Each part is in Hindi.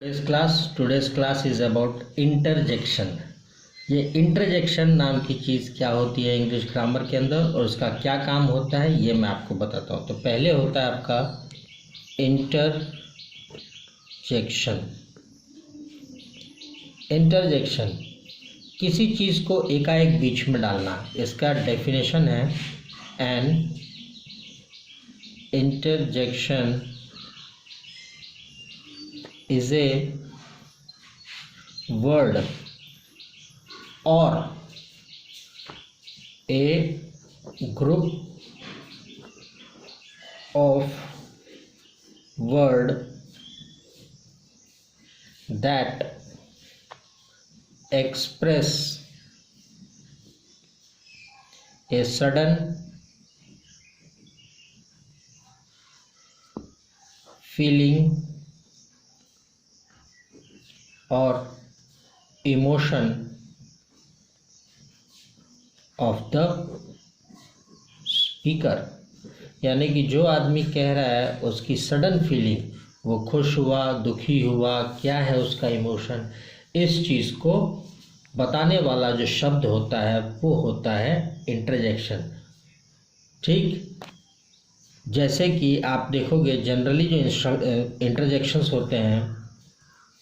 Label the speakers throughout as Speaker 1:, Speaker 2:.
Speaker 1: Today's class is about interjection. ये इंटरजेक्शन नाम की चीज़ क्या होती है इंग्लिश ग्रामर के अंदर और उसका क्या काम होता है ये मैं आपको बताता हूँ। तो पहले होता है आपका इंटरजेक्शन। इंटरजेक्शन किसी चीज़ को एकाएक बीच में डालना, इसका डेफिनेशन है an interjection is a word or a group of word that express a sudden feeling और इमोशन ऑफ द स्पीकर, यानी कि जो आदमी कह रहा है उसकी सडन फीलिंग, वो खुश हुआ, दुखी हुआ, क्या है उसका इमोशन, इस चीज़ को बताने वाला जो शब्द होता है वो होता है इंटरजेक्शन। ठीक, जैसे कि आप देखोगे जनरली जो इंटरजेक्शंस होते हैं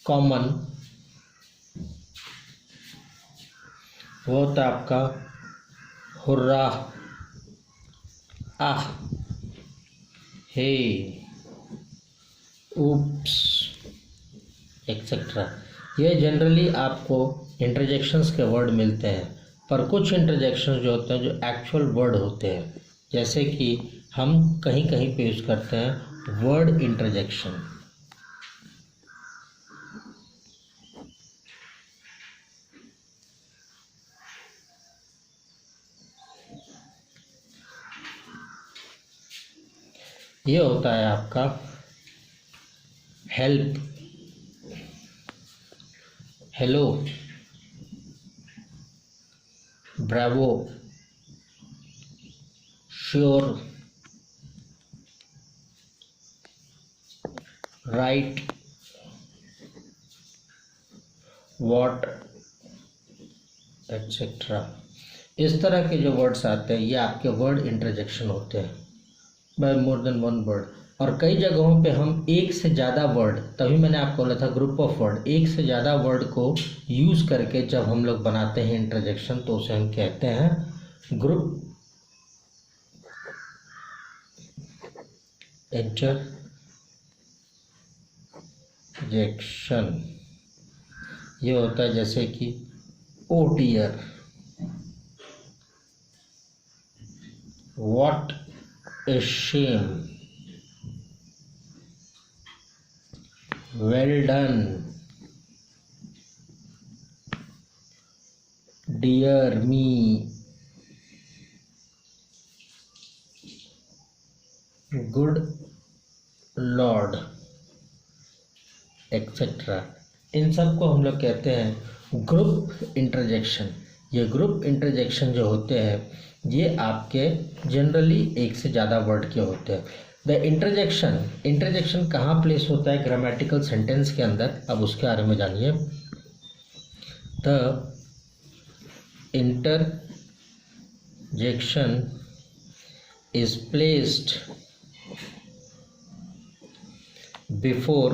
Speaker 1: कॉमन, वो होता है आपका हुर्रा, आह, हे, उप्स एक्सेट्रा। ये जनरली आपको इंटरजेक्शंस के वर्ड मिलते हैं। पर कुछ इंटरजेक्शंस जो होते हैं जो एक्चुअल वर्ड होते हैं, जैसे कि हम कहीं कहीं पे यूज़ करते हैं वर्ड इंटरजेक्शन। ये होता है आपका help, hello, Bravo, sure, right, what etcetera. इस तरह के जो वर्ड्स आते हैं ये आपके वर्ड इंटरजेक्शन होते हैं by more than one word. और कई जगहों पे हम एक से ज़्यादा वर्ड, तभी मैंने आपको बोला था ग्रुप ऑफ वर्ड, एक से ज़्यादा वर्ड को यूज़ करके जब हम लोग बनाते हैं इंटरजेक्शन तो उसे हम कहते हैं ग्रुप इंटरजेक्शन। ये होता है जैसे कि oh dear, what a shame, well done, dear me, good lord etcetera. इन सब को हम लोग कहते हैं ग्रुप इंटरजेक्शन। ये ग्रुप इंटरजेक्शन जो होते हैं ये आपके जनरली एक से ज़्यादा वर्ड के होते हैं। द इंटरजेक्शन कहाँ प्लेस होता है ग्रामेटिकल सेंटेंस के अंदर, अब उसके बारे में जानिए। The interjection is placed before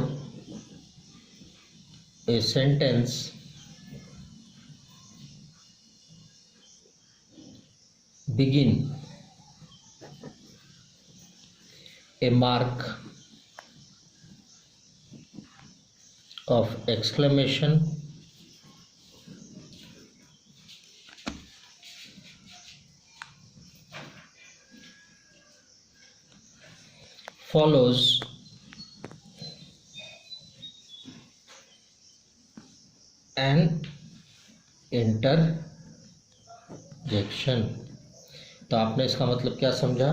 Speaker 1: a sentence begin a mark of exclamation follows an interjection। तो आपने इसका मतलब क्या समझा?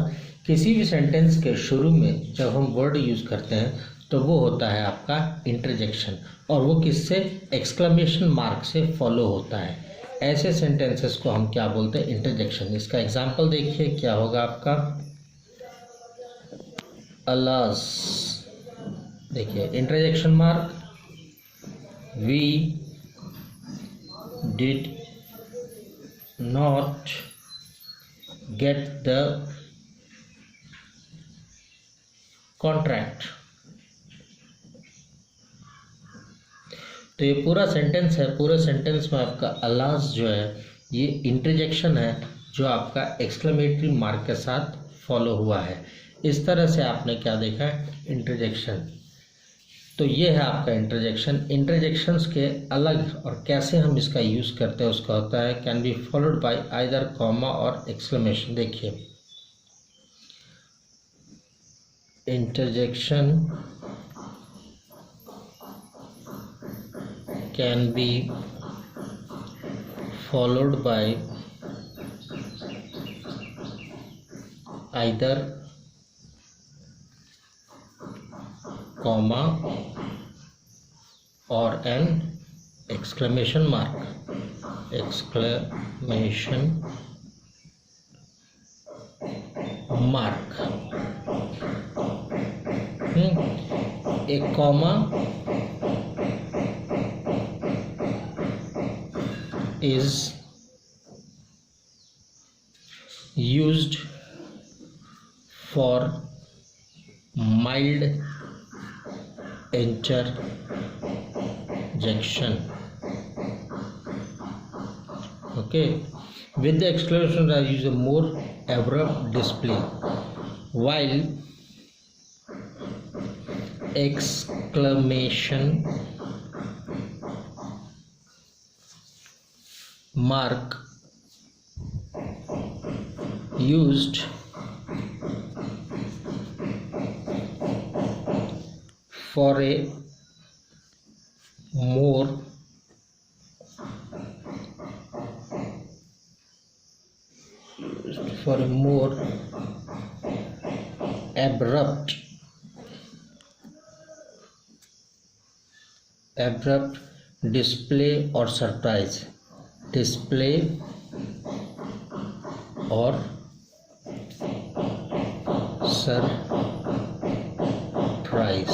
Speaker 1: किसी भी सेंटेंस के शुरू में जब हम वर्ड यूज़ करते हैं तो वो होता है आपका इंटरजेक्शन, और वो किससे? एक्सक्लेमेशन मार्क से फॉलो होता है। ऐसे सेंटेंसेस को हम क्या बोलते हैं? इंटरजेक्शन। इसका एग्जांपल देखिए क्या होगा आपका। अलास, देखिए interjection mark, we did not get the contract। तो ये पूरा सेंटेंस है, पूरे सेंटेंस में आपका अलास जो है ये इंटरजेक्शन है जो आपका एक्सक्लेमेटरी मार्क के साथ फॉलो हुआ है। इस तरह से आपने क्या देखा है, इंटरजेक्शन। तो ये है आपका इंटरजेक्शन। इंटरजेक्शंस के अलग और कैसे हम इसका यूज़ करते हैं उसका होता है can be followed by either comma और एक्सक्लेमेशन। देखिए interjection can be followed by either comma और an exclamation mark. Exclamation mark. एक comma is used for mild interjection, okay, with the exclamation I use a more abrupt display, while exclamation mark used for a more abrupt display or surprise। Display और सरप्राइज।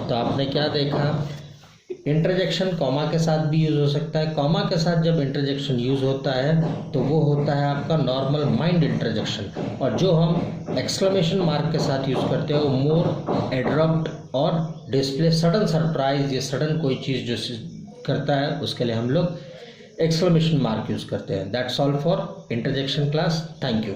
Speaker 1: तो आपने क्या देखा, इंटरजेक्शन कॉमा के साथ भी यूज़ हो सकता है। कॉमा के साथ जब इंटरजेक्शन यूज़ होता है तो वो होता है आपका नॉर्मल माइंड इंटरजेक्शन, और जो हम एक्सक्लेमेशन मार्क के साथ यूज़ करते हैं वो मोर एब्रप्ट और डिस्प्ले सडन सरप्राइज, ये सडन कोई चीज़ जो करता है उसके लिए हम लोग एक्सक्लेमेशन मार्क यूज़ करते हैं। That's all for interjection class. Thank you.